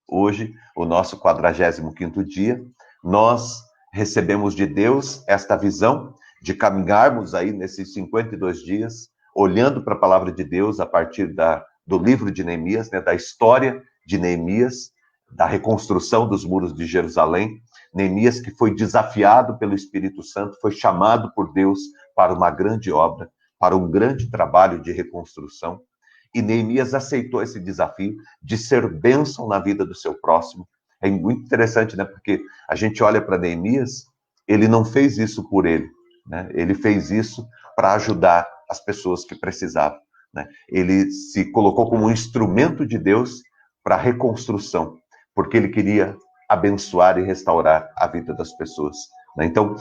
Hoje, o nosso 45º dia, nós recebemos de Deus esta visão de caminharmos aí nesses 52 dias, olhando para a palavra de Deus a partir do livro de Neemias, né, da história de Neemias, da reconstrução dos muros de Jerusalém. Neemias, que foi desafiado pelo Espírito Santo, foi chamado por Deus para uma grande obra, para um grande trabalho de reconstrução. E Neemias aceitou esse desafio de ser bênção na vida do seu próximo. É muito interessante, né? Porque a gente olha para Neemias, ele não fez isso por ele, né? Ele fez isso para ajudar as pessoas que precisavam, né? Ele se colocou como um instrumento de Deus para a reconstrução, porque ele queria abençoar e restaurar a vida das pessoas, né? Então,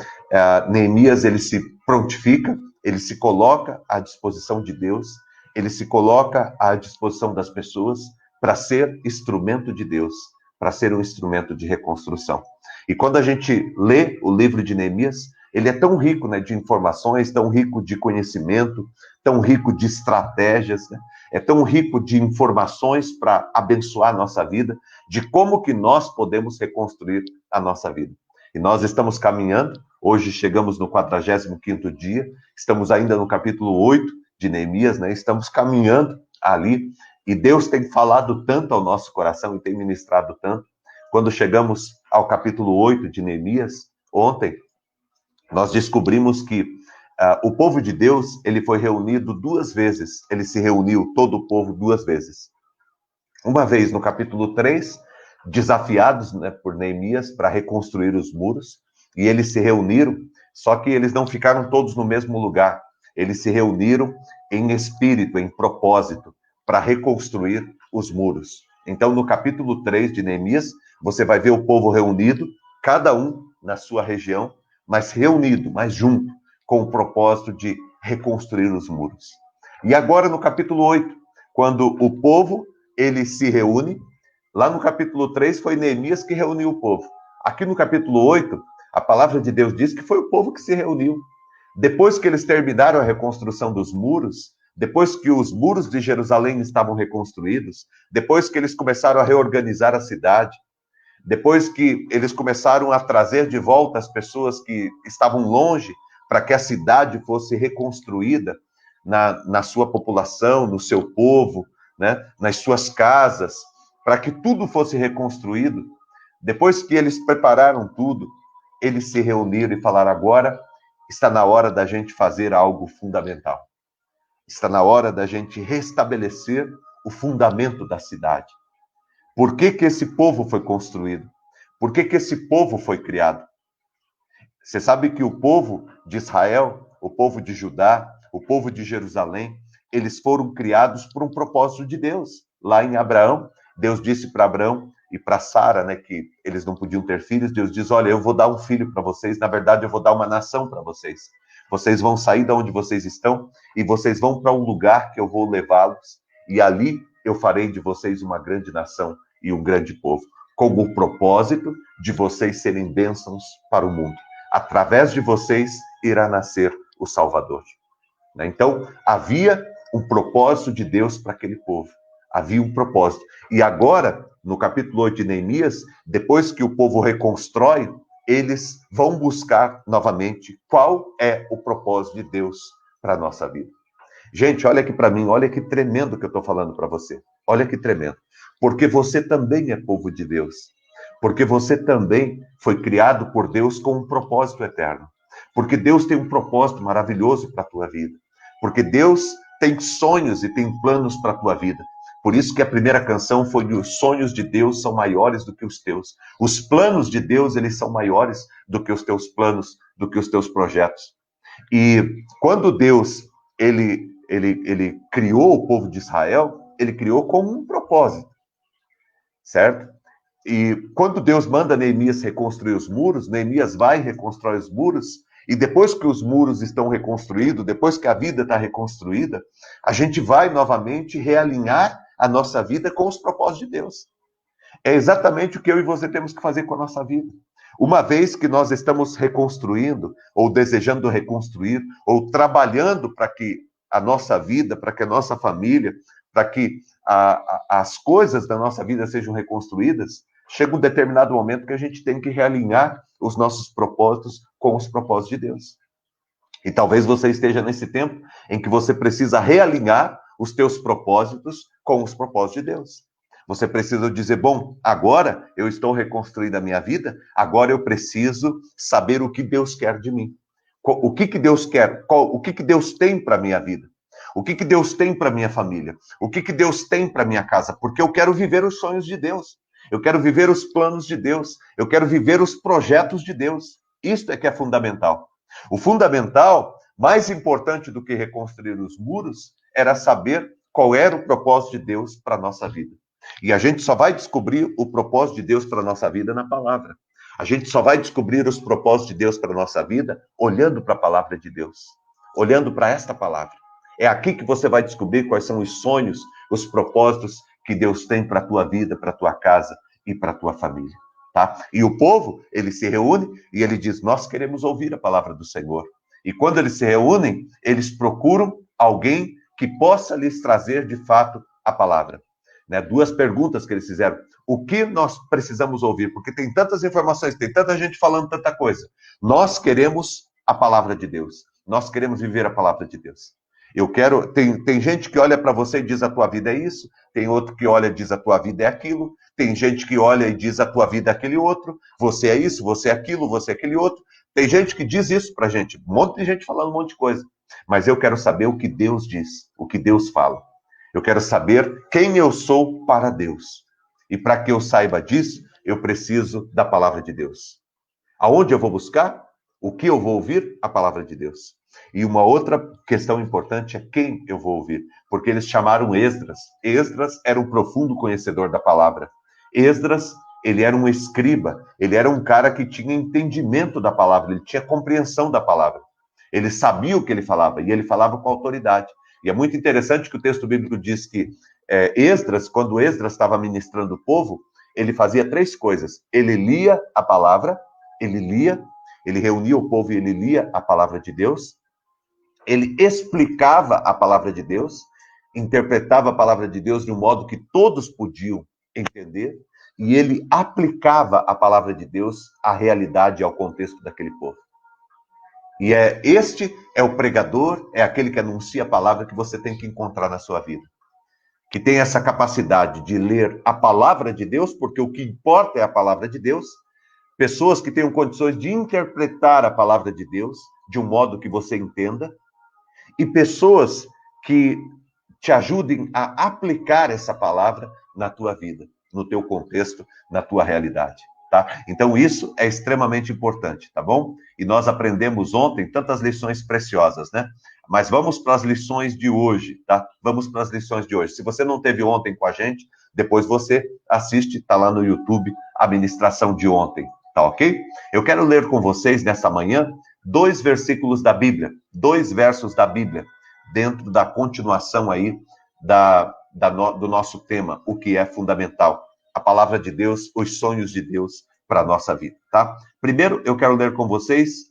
Neemias, ele se prontifica, ele se coloca à disposição de Deus, ele se coloca à disposição das pessoas para ser instrumento de Deus, para ser um instrumento de reconstrução. E quando a gente lê o livro de Neemias, ele é tão rico, né, de informações, tão rico de conhecimento, tão rico de estratégias, né? É tão rico de informações para abençoar a nossa vida, de como que nós podemos reconstruir a nossa vida. E nós estamos caminhando, hoje chegamos no 45º dia, estamos ainda no capítulo 8 de Neemias, né? Estamos caminhando ali, e Deus tem falado tanto ao nosso coração e tem ministrado tanto. Quando chegamos ao capítulo 8 de Neemias, ontem, nós descobrimos que o povo de Deus, ele foi reunido 2 vezes, ele se reuniu, todo o povo, 2 vezes. Uma vez no capítulo 3, desafiados, né, por Neemias para reconstruir os muros, e eles se reuniram, só que eles não ficaram todos no mesmo lugar, eles se reuniram em espírito, em propósito, para reconstruir os muros. Então, no capítulo 3 de Neemias, você vai ver o povo reunido, cada um na sua região, mas reunido, mas junto, com o propósito de reconstruir os muros. E agora, no capítulo 8, quando o povo, ele se reúne, lá no capítulo 3 foi Neemias que reuniu o povo. Aqui no capítulo 8, a palavra de Deus diz que foi o povo que se reuniu. Depois que eles terminaram a reconstrução dos muros, depois que os muros de Jerusalém estavam reconstruídos, depois que eles começaram a reorganizar a cidade, depois que eles começaram a trazer de volta as pessoas que estavam longe, para que a cidade fosse reconstruída na sua população, no seu povo, né, nas suas casas, para que tudo fosse reconstruído, depois que eles prepararam tudo, eles se reuniram e falaram: agora está na hora da gente fazer algo fundamental. Está na hora da gente restabelecer o fundamento da cidade. Por que que esse povo foi construído? Por que que esse povo foi criado? Você sabe que o povo de Israel, o povo de Judá, o povo de Jerusalém, eles foram criados por um propósito de Deus. Lá em Abraão, Deus disse para Abraão e para Sara, né, que eles não podiam ter filhos. Deus diz: olha, eu vou dar um filho para vocês, na verdade eu vou dar uma nação para vocês. Vocês vão sair de onde vocês estão e vocês vão para um lugar que eu vou levá-los, e ali eu farei de vocês uma grande nação e um grande povo, com o propósito de vocês serem bênçãos para o mundo. Através de vocês irá nascer o Salvador. Então, havia um propósito de Deus para aquele povo. Havia um propósito. E agora, no capítulo 8 de Neemias, depois que o povo reconstrói, eles vão buscar novamente qual é o propósito de Deus para a nossa vida. Gente, olha aqui para mim, olha que tremendo que eu estou falando para você. Olha que tremendo. Porque você também é povo de Deus. Porque você também foi criado por Deus com um propósito eterno. Porque Deus tem um propósito maravilhoso para a tua vida. Porque Deus tem sonhos e tem planos para a tua vida. Por isso que a primeira canção foi: os sonhos de Deus são maiores do que os teus. Os planos de Deus, eles são maiores do que os teus planos, do que os teus projetos. E quando Deus, ele criou o povo de Israel, ele criou com um propósito, certo? E quando Deus manda Neemias reconstruir os muros, Neemias vai e reconstrói os muros, e depois que os muros estão reconstruídos, depois que a vida está reconstruída, a gente vai novamente realinhar a nossa vida com os propósitos de Deus. É exatamente o que eu e você temos que fazer com a nossa vida. Uma vez que nós estamos reconstruindo, ou desejando reconstruir, ou trabalhando para que a nossa vida, para que a nossa família, para que as coisas da nossa vida sejam reconstruídas, chega um determinado momento que a gente tem que realinhar os nossos propósitos com os propósitos de Deus. E talvez você esteja nesse tempo em que você precisa realinhar os teus propósitos com os propósitos de Deus. Você precisa dizer, bom, agora eu estou reconstruindo a minha vida, agora eu preciso saber o que Deus quer de mim. O que Deus quer? O que Deus tem para a minha vida? O que Deus tem para a minha família? O que Deus tem para a minha casa? Porque eu quero viver os sonhos de Deus. Eu quero viver os planos de Deus. Eu quero viver os projetos de Deus. Isto é que é fundamental. O fundamental, mais importante do que reconstruir os muros, era saber qual era o propósito de Deus para a nossa vida. E a gente só vai descobrir o propósito de Deus para a nossa vida na palavra. A gente só vai descobrir os propósitos de Deus para a nossa vida olhando para a palavra de Deus, olhando para esta palavra. É aqui que você vai descobrir quais são os sonhos, os propósitos que Deus tem para a tua vida, para a tua casa e para a tua família. Tá? E o povo, ele se reúne e ele diz, nós queremos ouvir a palavra do Senhor. E quando eles se reúnem, eles procuram alguém que possa lhes trazer, de fato, a palavra. Né? Duas perguntas que eles fizeram. O que nós precisamos ouvir? Porque tem tantas informações, tem tanta gente falando tanta coisa. Nós queremos a palavra de Deus. Nós queremos viver a palavra de Deus. Tem gente que olha para você e diz a tua vida é isso, tem outro que olha e diz a tua vida é aquilo, tem gente que olha e diz a tua vida é aquele outro, você é isso, você é aquilo, você é aquele outro. Tem gente que diz isso pra gente, um monte de gente falando um monte de coisa. Mas eu quero saber o que Deus diz, o que Deus fala. Eu quero saber quem eu sou para Deus. E para que eu saiba disso, eu preciso da palavra de Deus. Aonde eu vou buscar? O que eu vou ouvir? A palavra de Deus. E uma outra questão importante é quem eu vou ouvir. Porque eles chamaram Esdras. Esdras era um profundo conhecedor da palavra. Esdras, ele era um escriba. Ele era um cara que tinha entendimento da palavra. Ele tinha compreensão da palavra. Ele sabia o que ele falava. E ele falava com autoridade. E é muito interessante que o texto bíblico diz que Esdras, quando Esdras estava ministrando o povo, ele fazia três coisas. Ele lia a palavra, ele reunia o povo e ele lia a palavra de Deus. Ele explicava a palavra de Deus, interpretava a palavra de Deus de um modo que todos podiam entender, e ele aplicava a palavra de Deus à realidade e ao contexto daquele povo. E este é o pregador, é aquele que anuncia a palavra que você tem que encontrar na sua vida. Que tem essa capacidade de ler a palavra de Deus, porque o que importa é a palavra de Deus. Pessoas que tenham condições de interpretar a palavra de Deus de um modo que você entenda. E pessoas que te ajudem a aplicar essa palavra na tua vida, no teu contexto, na tua realidade. Tá? Então isso é extremamente importante, tá bom? E nós aprendemos ontem tantas lições preciosas, né? Mas vamos para as lições de hoje, tá? Vamos para as lições de hoje. Se você não teve ontem com a gente, depois você assiste, tá lá no YouTube, a ministração de ontem, tá ok? Eu quero ler com vocês nessa manhã 2 versículos da Bíblia, 2 versos da Bíblia, dentro da continuação aí do nosso tema, o que é fundamental. A palavra de Deus, os sonhos de Deus para a nossa vida, tá? Primeiro, eu quero ler com vocês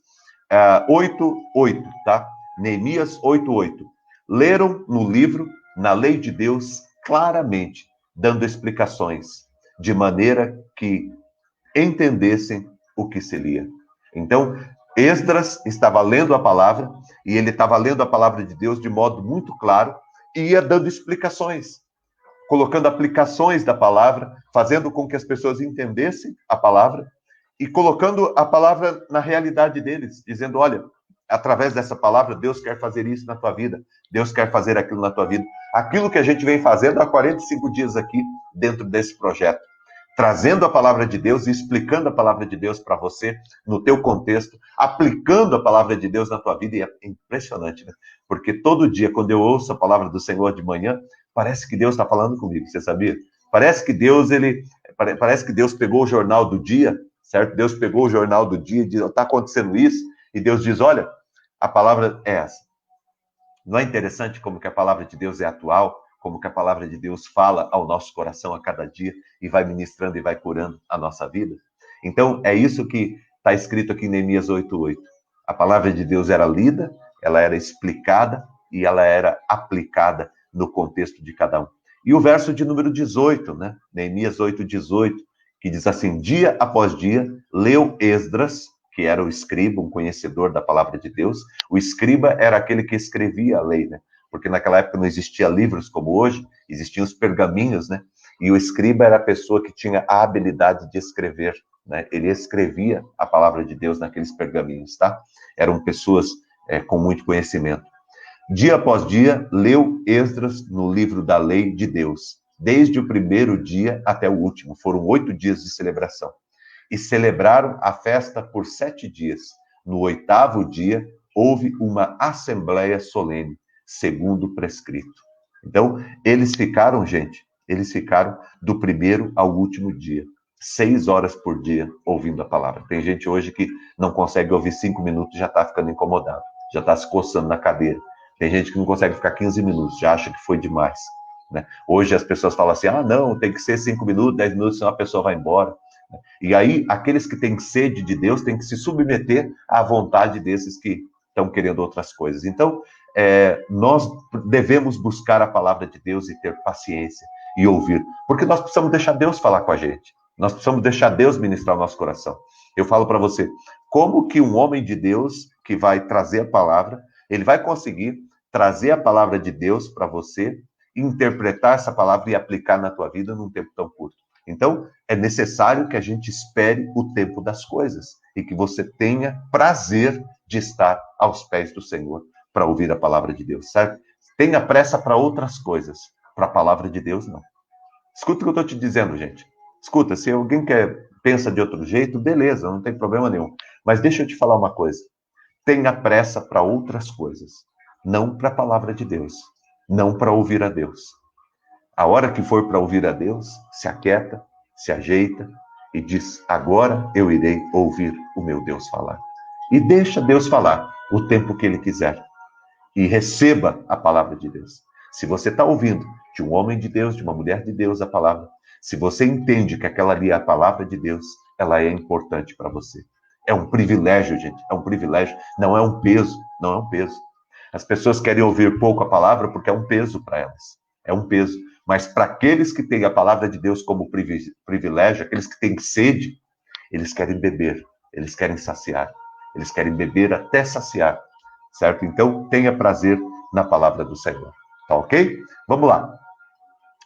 8:8, tá? Neemias 8:8. Leram no livro, na lei de Deus, claramente, dando explicações, de maneira que entendessem o que se lia. Então, Esdras estava lendo a palavra, e ele estava lendo a palavra de Deus de modo muito claro, e ia dando explicações, colocando aplicações da palavra, fazendo com que as pessoas entendessem a palavra, e colocando a palavra na realidade deles, dizendo, olha, através dessa palavra, Deus quer fazer isso na tua vida, Deus quer fazer aquilo na tua vida. Aquilo que a gente vem fazendo há 45 dias aqui, dentro desse projeto. Trazendo a palavra de Deus e explicando a palavra de Deus para você, no teu contexto, aplicando a palavra de Deus na tua vida, e é impressionante, né? Porque todo dia, quando eu ouço a palavra do Senhor de manhã, parece que Deus está falando comigo, você sabia? Parece que Deus pegou o jornal do dia, certo? Deus pegou o jornal do dia e diz, está acontecendo isso, e Deus diz, olha, a palavra é essa. Não é interessante como que a palavra de Deus é atual? Como que a palavra de Deus fala ao nosso coração a cada dia e vai ministrando e vai curando a nossa vida? Então, é isso que está escrito aqui em Neemias 8:8. A palavra de Deus era lida, ela era explicada e ela era aplicada no contexto de cada um. E o verso de número 18, né? Neemias 8:18, que diz assim: dia após dia, leu Esdras, que era o escriba, um conhecedor da palavra de Deus. O escriba era aquele que escrevia a lei, né? Porque naquela época não existia livros como hoje, existiam os pergaminhos, né? E o escriba era a pessoa que tinha a habilidade de escrever, né? Ele escrevia a palavra de Deus naqueles pergaminhos, tá? Eram pessoas com muito conhecimento. Dia após dia, leu Esdras no livro da lei de Deus, desde o primeiro dia até o último. Foram 8 dias de celebração. E celebraram a festa por 7 dias. No 8º dia, houve uma assembleia solene, segundo prescrito. Então, eles ficaram do primeiro ao último dia. 6 horas por dia ouvindo a palavra. Tem gente hoje que não consegue ouvir 5 minutos e já está ficando incomodado, já está se coçando na cadeira. Tem gente que não consegue ficar 15 minutos, já acha que foi demais. Né? Hoje as pessoas falam assim, não, tem que ser 5 minutos, 10 minutos, senão a pessoa vai embora. E aí, aqueles que têm sede de Deus têm que se submeter à vontade desses que estão querendo outras coisas. Então, nós devemos buscar a palavra de Deus e ter paciência e ouvir, porque nós precisamos deixar Deus falar com a gente. Nós precisamos deixar Deus ministrar o nosso coração. Eu falo para você, como que um homem de Deus que vai trazer a palavra, ele vai conseguir trazer a palavra de Deus para você, interpretar essa palavra e aplicar na tua vida num tempo tão curto? Então, é necessário que a gente espere o tempo das coisas e que você tenha prazer de estar aos pés do Senhor para ouvir a palavra de Deus, certo? Tenha pressa para outras coisas, para a palavra de Deus, não. Escuta o que eu estou te dizendo, gente. Escuta, se alguém pensa de outro jeito, beleza, não tem problema nenhum. Mas deixa eu te falar uma coisa. Tenha pressa para outras coisas, não para a palavra de Deus, não para ouvir a Deus. A hora que for para ouvir a Deus, se aquieta, se ajeita e diz, agora eu irei ouvir o meu Deus falar. E deixa Deus falar o tempo que Ele quiser. E receba a palavra de Deus. Se você está ouvindo de um homem de Deus, de uma mulher de Deus, a palavra, se você entende que aquela ali é a palavra de Deus, ela é importante para você. É um privilégio, gente, é um privilégio, não é um peso, não é um peso. As pessoas querem ouvir pouco a palavra porque é um peso para elas, é um peso. Mas para aqueles que têm a palavra de Deus como privilégio, aqueles que têm sede, eles querem beber, eles querem saciar, eles querem beber até saciar, certo? Então, tenha prazer na palavra do Senhor, tá ok? Vamos lá.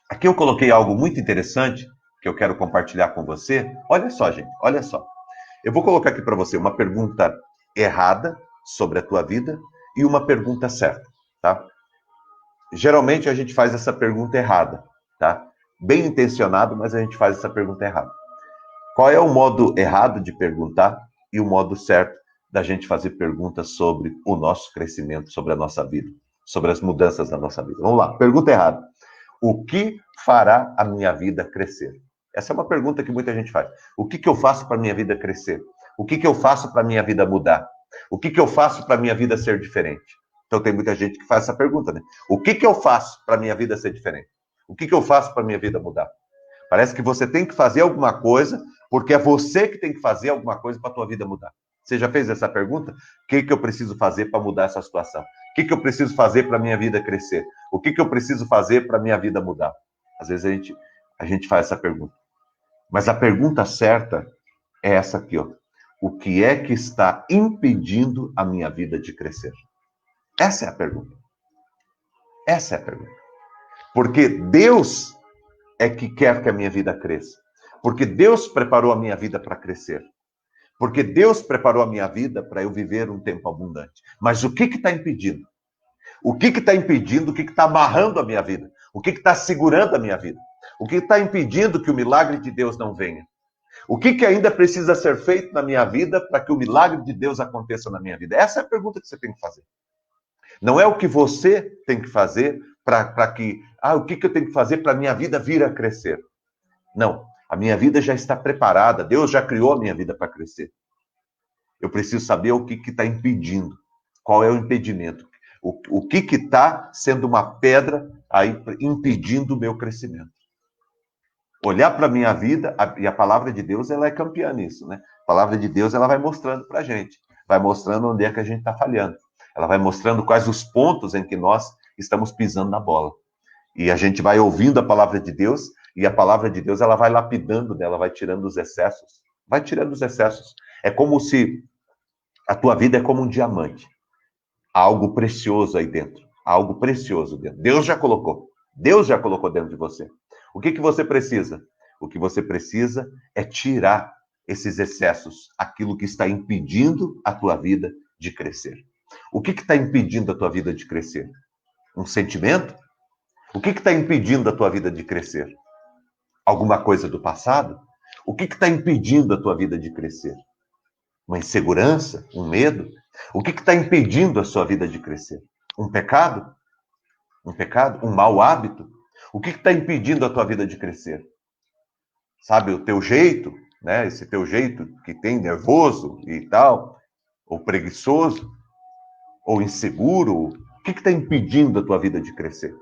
Aqui eu coloquei algo muito interessante que eu quero compartilhar com você. Olha só, gente, olha só. Eu vou colocar aqui para você uma pergunta errada sobre a tua vida e uma pergunta certa, tá? Geralmente a gente faz essa pergunta errada, tá? Bem intencionado, mas a gente faz essa pergunta errada. Qual é o modo errado de perguntar e o modo certo da gente fazer perguntas sobre o nosso crescimento, sobre a nossa vida, sobre as mudanças da nossa vida? Vamos lá, pergunta errada. O que fará a minha vida crescer? Essa é uma pergunta que muita gente faz. O que eu faço para a minha vida crescer? O que eu faço para a minha vida mudar? O que eu faço para a minha vida ser diferente? Então tem muita gente que faz essa pergunta, né? O que eu faço para a minha vida ser diferente? O que eu faço para a minha vida mudar? Parece que você tem que fazer alguma coisa, porque é você que tem que fazer alguma coisa para a tua vida mudar. Você já fez essa pergunta? O que eu preciso fazer para mudar essa situação? O que eu preciso fazer para a minha vida crescer? O que eu preciso fazer para a minha vida mudar? Às vezes a gente faz essa pergunta. Mas a pergunta certa é essa aqui, ó. O que é que está impedindo a minha vida de crescer? Essa é a pergunta. Essa é a pergunta. Porque Deus é que quer que a minha vida cresça. Porque Deus preparou a minha vida para crescer. Porque Deus preparou a minha vida para eu viver um tempo abundante. Mas o que está impedindo? O que está impedindo? O que está amarrando a minha vida? O que está segurando a minha vida? O que está impedindo que o milagre de Deus não venha? O que ainda precisa ser feito na minha vida para que o milagre de Deus aconteça na minha vida? Essa é a pergunta que você tem que fazer. Não é o que você tem que fazer para que... o que eu tenho que fazer para a minha vida vir a crescer? Não. A minha vida já está preparada. Deus já criou a minha vida para crescer. Eu preciso saber o que está impedindo. Qual é o impedimento? O que está sendo uma pedra aí impedindo o meu crescimento? Olhar para a minha vida, e a palavra de Deus, ela é campeã nisso, né? A palavra de Deus, ela vai mostrando para a gente. Vai mostrando onde é que a gente está falhando. Ela vai mostrando quais os pontos em que nós estamos pisando na bola. E a gente vai ouvindo a palavra de Deus, e a palavra de Deus ela vai lapidando dela, vai tirando os excessos. Vai tirando os excessos. É como se a tua vida é como um diamante. Há algo precioso aí dentro. Há algo precioso dentro. Deus já colocou. Deus já colocou dentro de você. O que você precisa? O que você precisa é tirar esses excessos, aquilo que está impedindo a tua vida de crescer. O que está impedindo a tua vida de crescer? Um sentimento? O que está impedindo a tua vida de crescer? Alguma coisa do passado? O que está impedindo a tua vida de crescer? Uma insegurança? Um medo? O que está impedindo a sua vida de crescer? Um pecado? Um pecado? Um mau hábito? O que está impedindo a tua vida de crescer? Sabe, o teu jeito, né? Esse teu jeito que tem nervoso e tal, ou preguiçoso, ou inseguro. O que está impedindo a tua vida de crescer?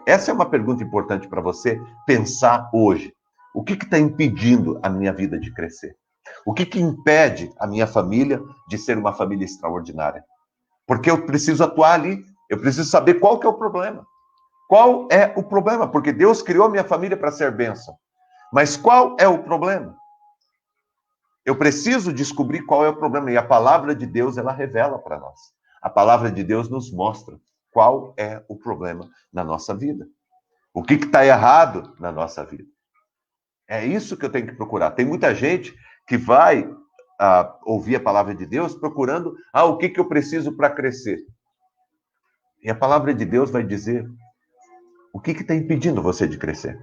Essa é uma pergunta importante para você pensar hoje. O que está impedindo a minha vida de crescer? O que impede a minha família de ser uma família extraordinária? Porque eu preciso atuar ali. Eu preciso saber qual que é o problema. Qual é o problema? Porque Deus criou a minha família para ser bênção. Mas qual é o problema? Eu preciso descobrir qual é o problema. E a palavra de Deus, ela revela para nós. A palavra de Deus nos mostra qual é o problema na nossa vida. O que está errado na nossa vida. É isso que eu tenho que procurar. Tem muita gente que vai ouvir a palavra de Deus procurando o que eu preciso para crescer. E a palavra de Deus vai dizer o que está impedindo você de crescer.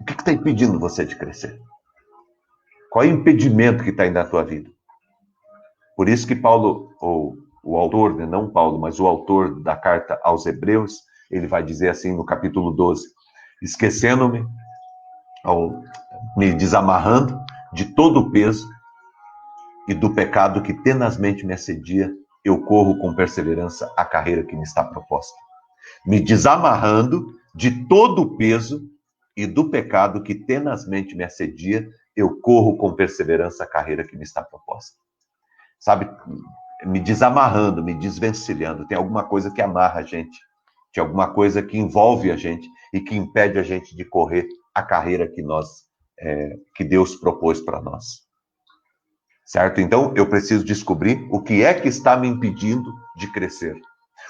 O que está impedindo você de crescer? Qual é o impedimento que está aí na tua vida? Por isso que Paulo, ou o autor, né, não Paulo, mas o autor da carta aos Hebreus, ele vai dizer assim no capítulo 12, esquecendo-me, ou me desamarrando de todo o peso e do pecado que tenazmente me assedia, eu corro com perseverança a carreira que me está proposta. Me desamarrando de todo o peso e do pecado que tenazmente me assedia, eu corro com perseverança a carreira que me está proposta. Sabe, me desamarrando, me desvencilhando. Tem alguma coisa que amarra a gente. Tem alguma coisa que envolve a gente e que impede a gente de correr a carreira que Deus propôs para nós. Certo? Então, eu preciso descobrir o que é que está me impedindo de crescer.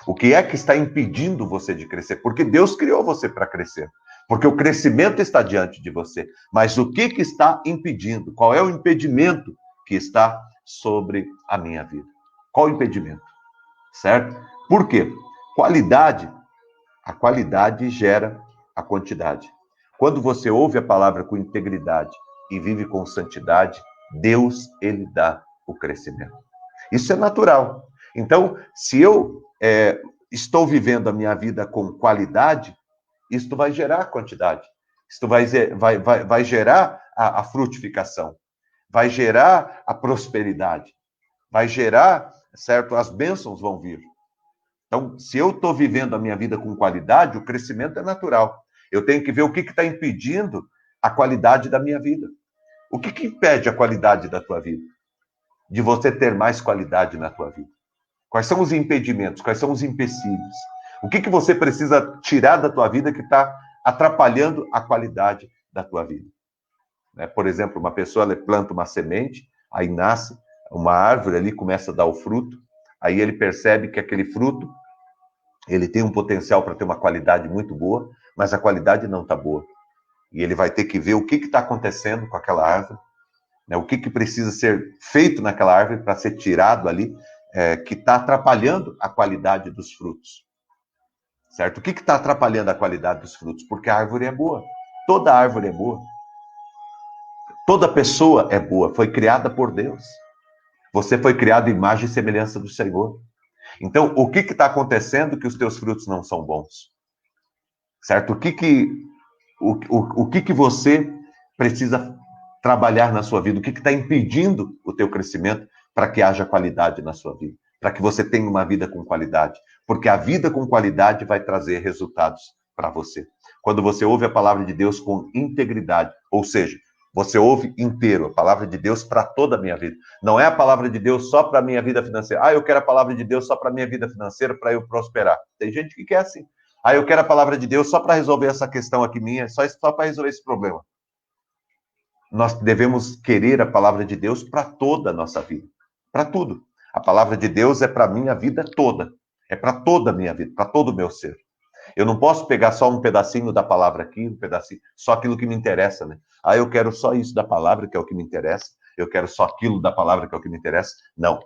O que é que está impedindo você de crescer? Porque Deus criou você para crescer. Porque o crescimento está diante de você. Mas o que está impedindo? Qual é o impedimento que está sobre a minha vida? Qual o impedimento? Certo? Por quê? A qualidade gera a quantidade. Quando você ouve a palavra com integridade e vive com santidade, Deus, ele dá o crescimento. Isso é natural. Então, se eu estou vivendo a minha vida com qualidade, isto vai gerar quantidade. Isto vai gerar a frutificação. Vai gerar a prosperidade. Vai gerar, certo? As bênçãos vão vir. Então, se eu estou vivendo a minha vida com qualidade, o crescimento é natural. Eu tenho que ver o que está impedindo a qualidade da minha vida. O que impede a qualidade da tua vida? De você ter mais qualidade na tua vida? Quais são os impedimentos? Quais são os empecilhos? O que você precisa tirar da tua vida que está atrapalhando a qualidade da tua vida? Por exemplo, uma pessoa planta uma semente, aí nasce uma árvore ali, começa a dar o fruto, aí ele percebe que aquele fruto ele tem um potencial para ter uma qualidade muito boa, mas a qualidade não está boa. E ele vai ter que ver o que está acontecendo com aquela árvore, né? O que precisa ser feito naquela árvore para ser tirado ali, que está atrapalhando a qualidade dos frutos. Certo? O que está atrapalhando a qualidade dos frutos? Porque a árvore é boa. Toda árvore é boa. Toda pessoa é boa. Foi criada por Deus. Você foi criado em imagem e semelhança do Senhor. Então, o que está acontecendo que os teus frutos não são bons? Certo? O que você precisa trabalhar na sua vida? O que está impedindo o teu crescimento para que haja qualidade na sua vida? Para que você tenha uma vida com qualidade? Porque a vida com qualidade vai trazer resultados para você. Quando você ouve a palavra de Deus com integridade, ou seja, você ouve inteiro a palavra de Deus para toda a minha vida. Não é a palavra de Deus só para a minha vida financeira. Eu quero a palavra de Deus só para a minha vida financeira, para eu prosperar. Tem gente que quer assim. Ah, eu quero a palavra de Deus só para resolver essa questão aqui minha, só para resolver esse problema. Nós devemos querer a palavra de Deus para toda a nossa vida, para tudo. A palavra de Deus é para a minha vida toda, é para toda a minha vida, para todo o meu ser. Eu não posso pegar só um pedacinho da palavra aqui, um pedacinho, só aquilo que me interessa, né? Ah, eu quero só isso da palavra, que é o que me interessa, eu quero só aquilo da palavra, que é o que me interessa. Não.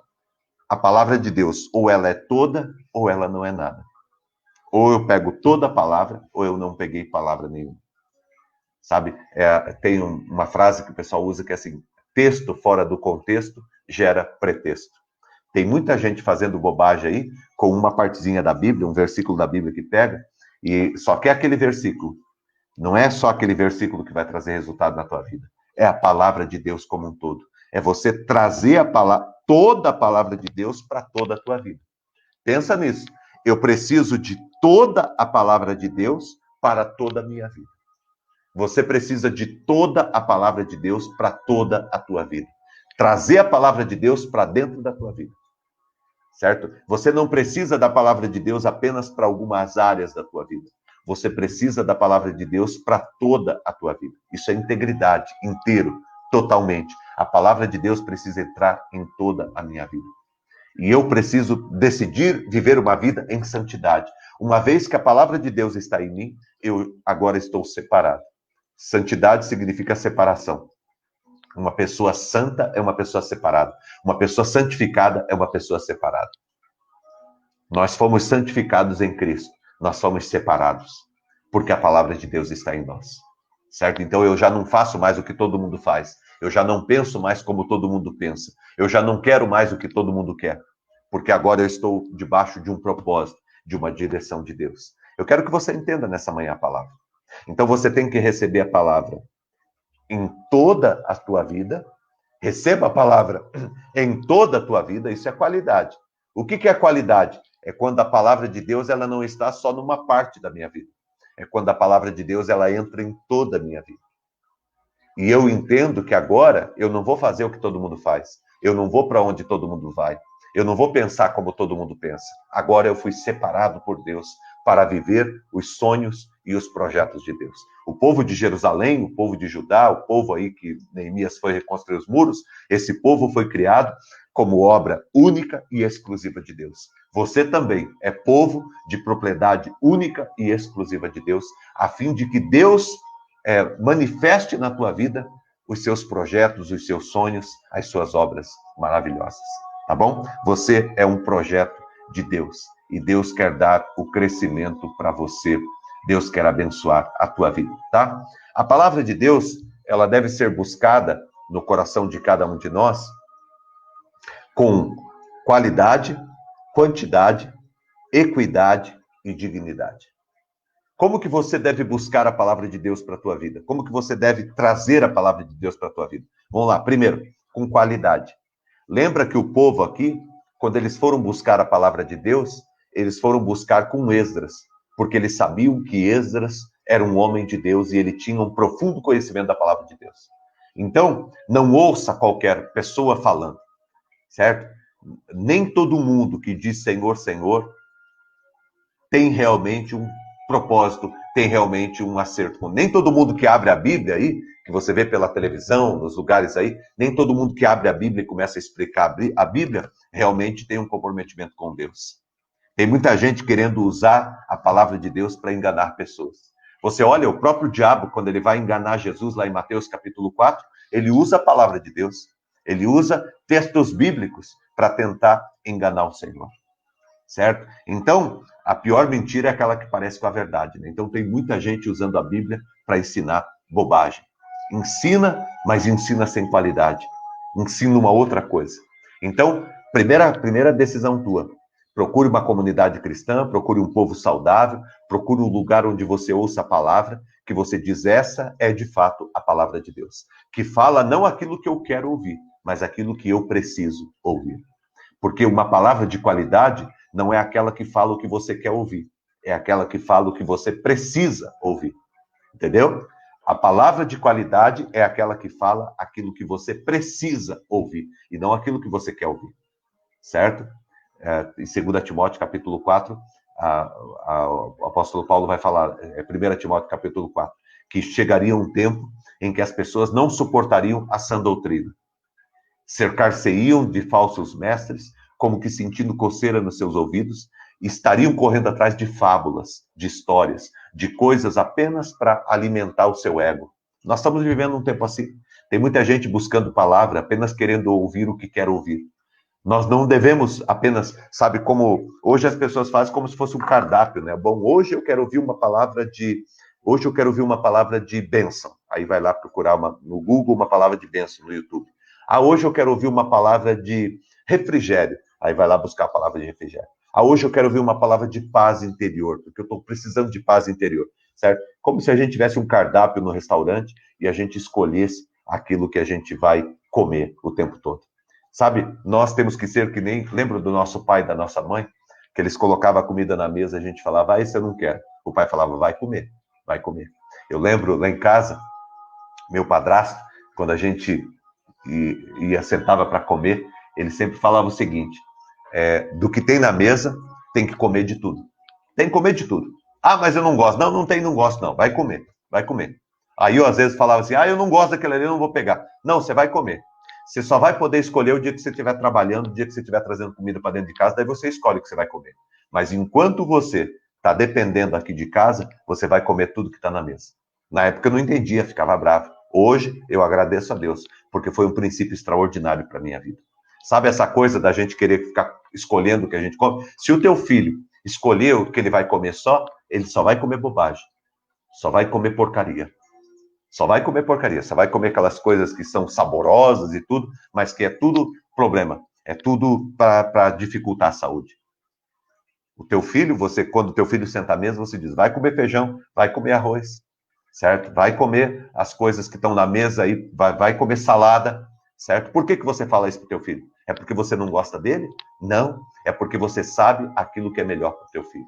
A palavra de Deus, ou ela é toda, ou ela não é nada. Ou eu pego toda a palavra, ou eu não peguei palavra nenhuma. Sabe? Tem uma frase que o pessoal usa que é assim: texto fora do contexto gera pretexto. Tem muita gente fazendo bobagem aí, com uma partezinha da Bíblia, um versículo da Bíblia que pega, e só quer aquele versículo. Não é só aquele versículo que vai trazer resultado na tua vida. É a palavra de Deus como um todo. É você trazer toda a palavra de Deus para toda a tua vida. Pensa nisso. Eu preciso de toda a palavra de Deus para toda a minha vida. Você precisa de toda a palavra de Deus para toda a tua vida. Trazer a palavra de Deus para dentro da tua vida. Certo? Você não precisa da palavra de Deus apenas para algumas áreas da tua vida. Você precisa da palavra de Deus para toda a tua vida. Isso é integridade, inteiro, totalmente. A palavra de Deus precisa entrar em toda a minha vida. E eu preciso decidir viver uma vida em santidade. Uma vez que a palavra de Deus está em mim, eu agora estou separado. Santidade significa separação. Uma pessoa santa é uma pessoa separada. Uma pessoa santificada é uma pessoa separada. Nós fomos santificados em Cristo. Nós fomos separados. Porque a palavra de Deus está em nós. Certo? Então eu já não faço mais o que todo mundo faz. Eu já não penso mais como todo mundo pensa. Eu já não quero mais o que todo mundo quer. Porque agora eu estou debaixo de um propósito, de uma direção de Deus. Eu quero que você entenda nessa manhã a palavra. Então você tem que receber a palavra em toda a tua vida. Receba a palavra em toda a tua vida. Isso é qualidade. O que é qualidade? É quando a palavra de Deus ela não está só numa parte da minha vida. É quando a palavra de Deus ela entra em toda a minha vida. E eu entendo que agora eu não vou fazer o que todo mundo faz. Eu não vou para onde todo mundo vai. Eu não vou pensar como todo mundo pensa. Agora eu fui separado por Deus para viver os sonhos e os projetos de Deus. O povo de Jerusalém, o povo de Judá, o povo aí que Neemias foi reconstruir os muros, esse povo foi criado como obra única e exclusiva de Deus. Você também é povo de propriedade única e exclusiva de Deus, a fim de que Deus manifeste na tua vida os seus projetos, os seus sonhos, as suas obras maravilhosas. Tá bom? Você é um projeto de Deus. E Deus quer dar o crescimento para você. Deus quer abençoar a tua vida, tá? A palavra de Deus, ela deve ser buscada no coração de cada um de nós com qualidade, quantidade, equidade e dignidade. Como que você deve buscar a palavra de Deus para a tua vida? Como que você deve trazer a palavra de Deus para a tua vida? Vamos lá. Primeiro, com qualidade. Lembra que o povo aqui, quando eles foram buscar a palavra de Deus, eles foram buscar com Esdras, porque eles sabiam que Esdras era um homem de Deus e ele tinha um profundo conhecimento da palavra de Deus. Então, não ouça qualquer pessoa falando, certo? Nem todo mundo que diz Senhor, Senhor, tem realmente um propósito, tem realmente um acerto. Nem todo mundo que abre a Bíblia aí, que você vê pela televisão, nos lugares aí, nem todo mundo que abre a Bíblia e começa a explicar a Bíblia, realmente tem um comprometimento com Deus. Tem muita gente querendo usar a palavra de Deus para enganar pessoas. Você olha, o próprio diabo, quando ele vai enganar Jesus lá em Mateus capítulo 4, ele usa a palavra de Deus. Ele usa textos bíblicos para tentar enganar o Senhor. Certo? Então, a pior mentira é aquela que parece com a verdade. Né? Então, tem muita gente usando a Bíblia para ensinar bobagem. Ensina, mas ensina sem qualidade. Ensina uma outra coisa. Então, primeira decisão tua. Procure uma comunidade cristã, procure um povo saudável, procure um lugar onde você ouça a palavra, que você diz, essa é de fato a palavra de Deus. Que fala não aquilo que eu quero ouvir, mas aquilo que eu preciso ouvir. Porque uma palavra de qualidade não é aquela que fala o que você quer ouvir. É aquela que fala o que você precisa ouvir. Entendeu? A palavra de qualidade é aquela que fala aquilo que você precisa ouvir. E não aquilo que você quer ouvir. Certo? Em 2 Timóteo, capítulo 4, o apóstolo Paulo vai falar, 1 Timóteo capítulo 4, que chegaria um tempo em que as pessoas não suportariam a sã doutrina. Cercar-se-iam de falsos mestres, como que sentindo coceira nos seus ouvidos, e estariam correndo atrás de fábulas, de histórias, de coisas apenas para alimentar o seu ego. Nós estamos vivendo um tempo assim. Tem muita gente buscando palavra, apenas querendo ouvir o que quer ouvir. Nós não devemos apenas, sabe, como hoje as pessoas fazem como se fosse um cardápio, né? Bom, hoje eu quero ouvir uma palavra de bênção. Aí vai lá procurar no Google uma palavra de bênção no YouTube. Hoje eu quero ouvir uma palavra de refrigério. Aí vai lá buscar a palavra de refrigério. Hoje eu quero ouvir uma palavra de paz interior, porque eu estou precisando de paz interior, certo? Como se a gente tivesse um cardápio no restaurante e a gente escolhesse aquilo que a gente vai comer o tempo todo. Sabe, nós temos que ser que nem... Lembra do nosso pai e da nossa mãe? Que eles colocavam a comida na mesa, a gente falava, isso eu não quero. O pai falava, vai comer, vai comer. Eu lembro lá em casa, meu padrasto, quando a gente sentava para comer, ele sempre falava o seguinte, do que tem na mesa, tem que comer de tudo. Tem que comer de tudo. Mas eu não gosto. Não, não gosto não. Vai comer, vai comer. Aí eu às vezes falava assim, eu não gosto daquele ali, eu não vou pegar. Não, você vai comer. Você só vai poder escolher o dia que você estiver trabalhando, o dia que você estiver trazendo comida para dentro de casa, daí você escolhe o que você vai comer. Mas enquanto você está dependendo aqui de casa, você vai comer tudo que está na mesa. Na época eu não entendia, ficava bravo. Hoje eu agradeço a Deus, porque foi um princípio extraordinário para a minha vida. Sabe essa coisa da gente querer ficar escolhendo o que a gente come? Se o teu filho escolher o que ele vai comer só, ele só vai comer bobagem. Só vai comer porcaria. Só vai comer porcaria. Só vai comer aquelas coisas que são saborosas e tudo, mas que é tudo problema. É tudo para dificultar a saúde. O teu filho, quando o teu filho senta à mesa, você diz, vai comer feijão, vai comer arroz, certo? Vai comer as coisas que estão na mesa aí, vai comer salada, certo? Por que você fala isso para o teu filho? É porque você não gosta dele? Não, é porque você sabe aquilo que é melhor para o teu filho.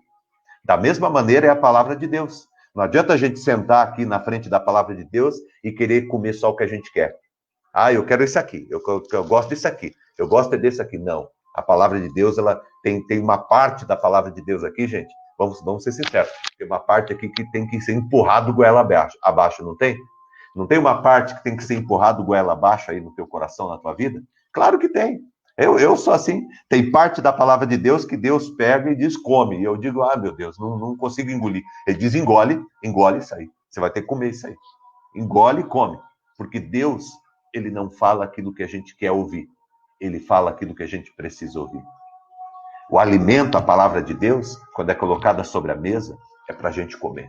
Da mesma maneira é a palavra de Deus. Não adianta a gente sentar aqui na frente da palavra de Deus e querer comer só o que a gente quer. Eu quero isso aqui, eu gosto disso aqui, eu gosto desse aqui. Não, a palavra de Deus, ela tem uma parte da palavra de Deus aqui, gente, vamos ser sinceros, tem uma parte aqui que tem que ser empurrado goela abaixo, não tem? Não tem uma parte que tem que ser empurrado goela abaixo aí no teu coração, na tua vida? Claro que tem. Eu sou assim. Tem parte da palavra de Deus que Deus pega e diz, come. E eu digo, meu Deus, não consigo engolir. Ele diz, engole isso aí. Você vai ter que comer isso aí. Engole e come. Porque Deus, ele não fala aquilo que a gente quer ouvir. Ele fala aquilo que a gente precisa ouvir. O alimento, a palavra de Deus, quando é colocada sobre a mesa, é para a gente comer.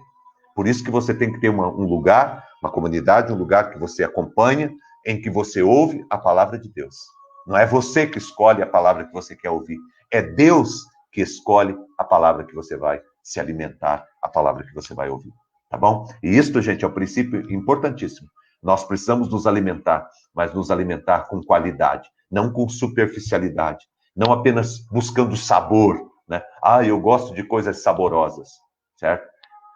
Por isso que você tem que ter um lugar, uma comunidade, um lugar que você acompanha, em que você ouve a palavra de Deus. Não é você que escolhe a palavra que você quer ouvir. É Deus que escolhe a palavra que você vai se alimentar, a palavra que você vai ouvir. Tá bom? E isto, gente, é um princípio importantíssimo. Nós precisamos nos alimentar, mas nos alimentar com qualidade, não com superficialidade. Não apenas buscando sabor, né? Eu gosto de coisas saborosas, certo?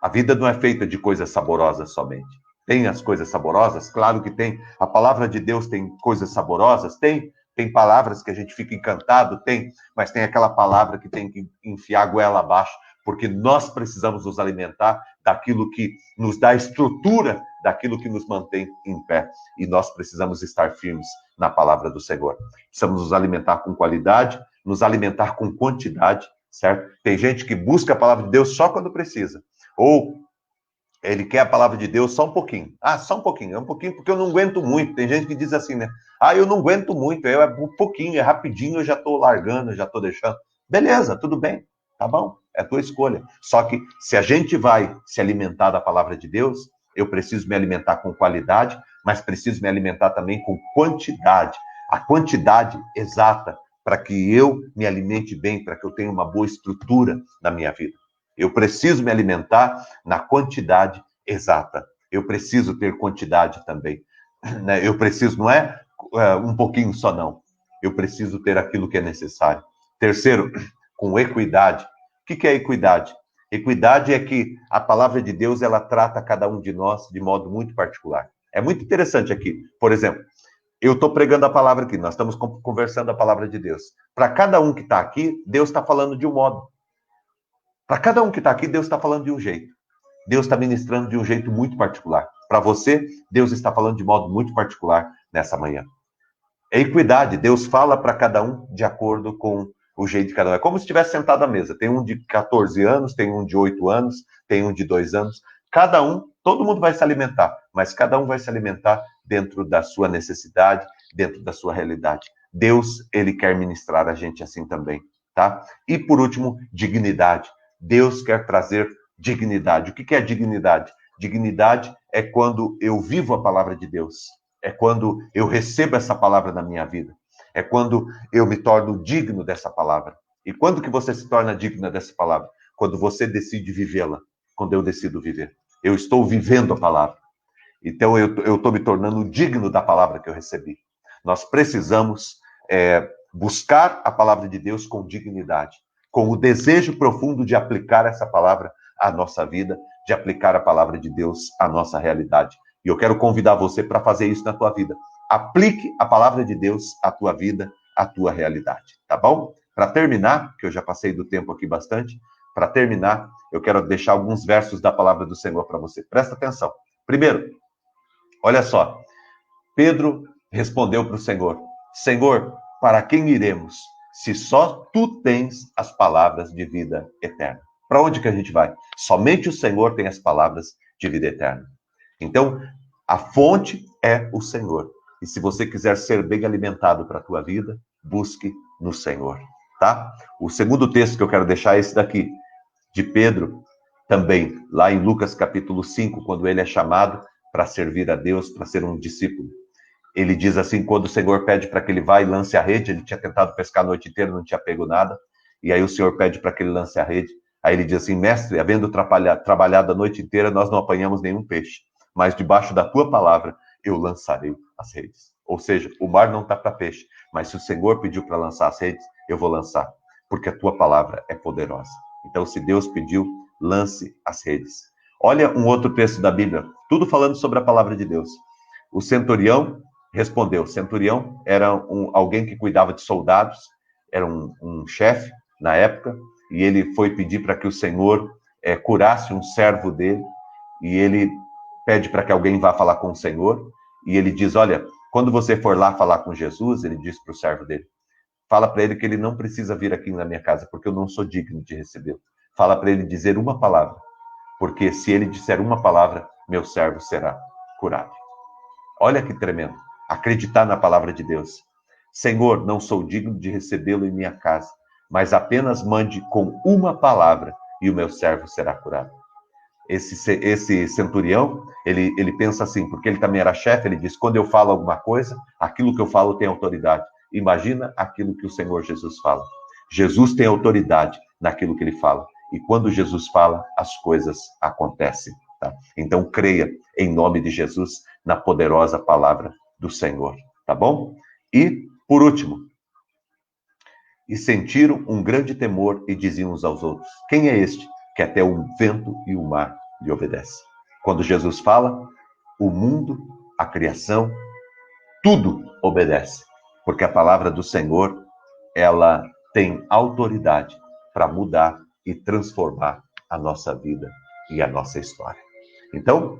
A vida não é feita de coisas saborosas somente. Tem as coisas saborosas? Claro que tem. A palavra de Deus tem coisas saborosas? Tem. Tem palavras que a gente fica encantado? Tem. Mas tem aquela palavra que tem que enfiar a goela abaixo, porque nós precisamos nos alimentar daquilo que nos dá estrutura, daquilo que nos mantém em pé. E nós precisamos estar firmes na palavra do Senhor. Precisamos nos alimentar com qualidade, nos alimentar com quantidade, certo? Tem gente que busca a palavra de Deus só quando precisa. Ou ele quer a palavra de Deus só um pouquinho. Só um pouquinho. É um pouquinho porque eu não aguento muito. Tem gente que diz assim, né? Eu não aguento muito. É um pouquinho, é rapidinho, eu já estou largando, eu já estou deixando. Beleza, tudo bem. Tá bom. É a tua escolha. Só que se a gente vai se alimentar da palavra de Deus, eu preciso me alimentar com qualidade, mas preciso me alimentar também com quantidade. A quantidade exata para que eu me alimente bem, para que eu tenha uma boa estrutura na minha vida. Eu preciso me alimentar na quantidade exata. Eu preciso ter quantidade também. Eu preciso, não é um pouquinho só, não. Eu preciso ter aquilo que é necessário. Terceiro, com equidade. O que é equidade? Equidade é que a palavra de Deus, ela trata cada um de nós de modo muito particular. É muito interessante aqui. Por exemplo, eu estou pregando a palavra aqui, nós estamos conversando a palavra de Deus. Para cada um que está aqui, Deus está falando de um modo. Para cada um que está aqui, Deus está falando de um jeito. Deus está ministrando de um jeito muito particular. Para você, Deus está falando de modo muito particular nessa manhã. É equidade, Deus fala para cada um de acordo com o jeito de cada um. É como se estivesse sentado à mesa. Tem um de 14 anos, tem um de 8 anos, tem um de 2 anos. Cada um, todo mundo vai se alimentar, mas cada um vai se alimentar dentro da sua necessidade, dentro da sua realidade. Deus, ele quer ministrar a gente assim também, tá? E por último, dignidade. Deus quer trazer dignidade. O que é dignidade? Dignidade é quando eu vivo a palavra de Deus. É quando eu recebo essa palavra na minha vida. É quando eu me torno digno dessa palavra. E quando que você se torna digna dessa palavra? Quando você decide vivê-la. Quando eu decido viver. Eu estou vivendo a palavra. Então eu estou me tornando digno da palavra que eu recebi. Nós precisamos buscar a palavra de Deus com dignidade. Com o desejo profundo de aplicar essa palavra à nossa vida. De aplicar a palavra de Deus à nossa realidade. E eu quero convidar você para fazer isso na tua vida. Aplique a palavra de Deus à tua vida, à tua realidade, tá bom? Para terminar, que eu já passei do tempo aqui bastante, para terminar, eu quero deixar alguns versos da palavra do Senhor para você. Presta atenção. Primeiro, olha só. Pedro respondeu para o Senhor: Senhor, para quem iremos, se só tu tens as palavras de vida eterna? Para onde que a gente vai? Somente o Senhor tem as palavras de vida eterna. Então, a fonte é o Senhor. E se você quiser ser bem alimentado para a tua vida, busque no Senhor, tá? O segundo texto que eu quero deixar é esse daqui, de Pedro, também, lá em Lucas capítulo 5, quando ele é chamado para servir a Deus, para ser um discípulo. Ele diz assim, quando o Senhor pede para que ele vá e lance a rede, ele tinha tentado pescar a noite inteira, não tinha pego nada, e aí o Senhor pede para que ele lance a rede. Aí ele diz assim, mestre, havendo trabalhado a noite inteira, nós não apanhamos nenhum peixe, mas debaixo da tua palavra eu lançarei as redes. Ou seja, o mar não está para peixe, mas se o Senhor pediu para lançar as redes, eu vou lançar, porque a tua palavra é poderosa. Então, se Deus pediu, lance as redes. Olha um outro texto da Bíblia, tudo falando sobre a palavra de Deus. O centurião respondeu. O centurião era alguém que cuidava de soldados, era um chefe na época, e ele foi pedir para que o Senhor curasse um servo dele, e ele pede para que alguém vá falar com o Senhor, e ele diz, olha, quando você for lá falar com Jesus, ele diz para o servo dele, fala para ele que ele não precisa vir aqui na minha casa, porque eu não sou digno de recebê-lo. Fala para ele dizer uma palavra, porque se ele disser uma palavra, meu servo será curado. Olha que tremendo. Acreditar na palavra de Deus. Senhor, não sou digno de recebê-lo em minha casa, mas apenas mande com uma palavra e o meu servo será curado. Esse centurião, ele pensa assim, porque ele também era chefe, ele diz, quando eu falo alguma coisa, aquilo que eu falo tem autoridade. Imagina aquilo que o Senhor Jesus fala. Jesus tem autoridade naquilo que ele fala. E quando Jesus fala, as coisas acontecem. Tá? Então, creia em nome de Jesus na poderosa palavra do Senhor. Tá bom? E, por último, e sentiram um grande temor e diziam uns aos outros, quem é este que até o vento e o mar lhe obedecem? Quando Jesus fala, o mundo, a criação, tudo obedece, porque a palavra do Senhor, ela tem autoridade para mudar e transformar a nossa vida e a nossa história. Então,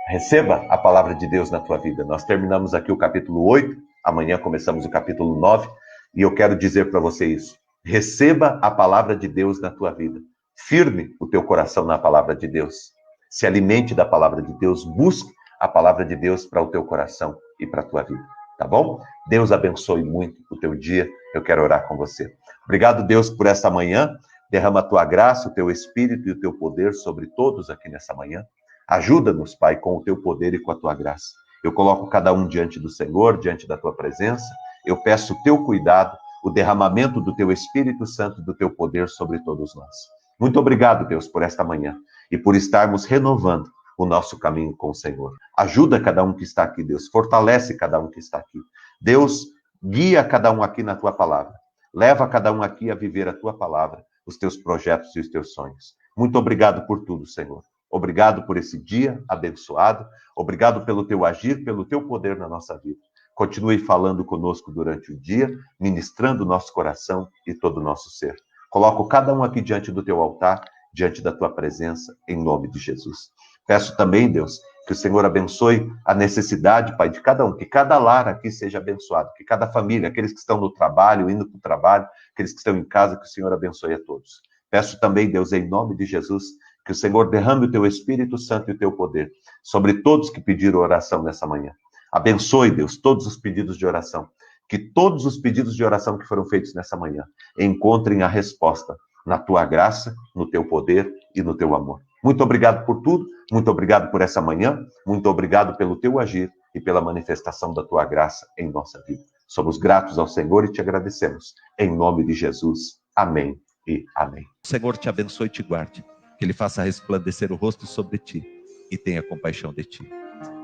receba a palavra de Deus na tua vida. Nós terminamos aqui o capítulo 8, amanhã começamos o capítulo 9, e eu quero dizer para você isso. Receba a palavra de Deus na tua vida. Firme o teu coração na palavra de Deus. Se alimente da palavra de Deus. Busque a palavra de Deus para o teu coração e para a tua vida. Tá bom? Deus abençoe muito o teu dia. Eu quero orar com você. Obrigado, Deus, por esta manhã. Derrama a tua graça, o teu espírito e o teu poder sobre todos aqui nessa manhã. Ajuda-nos, Pai, com o teu poder e com a tua graça. Eu coloco cada um diante do Senhor, diante da tua presença. Eu peço o teu cuidado, o derramamento do teu Espírito Santo, do teu poder sobre todos nós. Muito obrigado, Deus, por esta manhã e por estarmos renovando o nosso caminho com o Senhor. Ajuda cada um que está aqui, Deus. Fortalece cada um que está aqui. Deus, guia cada um aqui na tua palavra. Leva cada um aqui a viver a tua palavra, os teus projetos e os teus sonhos. Muito obrigado por tudo, Senhor. Obrigado por esse dia abençoado. Obrigado pelo teu agir, pelo teu poder na nossa vida. Continue falando conosco durante o dia, ministrando o nosso coração e todo o nosso ser. Coloco cada um aqui diante do teu altar, diante da tua presença, em nome de Jesus. Peço também, Deus, que o Senhor abençoe a necessidade, Pai, de cada um, que cada lar aqui seja abençoado, que cada família, aqueles que estão no trabalho, indo para o trabalho, aqueles que estão em casa, que o Senhor abençoe a todos. Peço também, Deus, em nome de Jesus, que o Senhor derrame o teu Espírito Santo e o teu poder sobre todos que pediram oração nessa manhã. Abençoe, Deus, todos os pedidos de oração. Que todos os pedidos de oração que foram feitos nessa manhã encontrem a resposta na tua graça, no teu poder e no teu amor. Muito obrigado por tudo, muito obrigado por essa manhã, muito obrigado pelo teu agir e pela manifestação da tua graça em nossa vida. Somos gratos ao Senhor e te agradecemos. Em nome de Jesus. Amém e amém. O Senhor te abençoe e te guarde, que Ele faça resplandecer o rosto sobre ti e tenha compaixão de ti.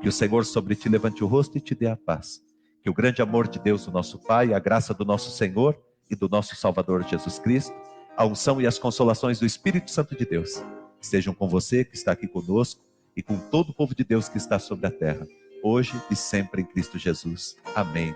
Que o Senhor sobre ti levante o rosto e te dê a paz. Que o grande amor de Deus, o nosso Pai, a graça do nosso Senhor e do nosso Salvador Jesus Cristo, a unção e as consolações do Espírito Santo de Deus estejam com você que está aqui conosco e com todo o povo de Deus que está sobre a terra, hoje e sempre em Cristo Jesus. Amém.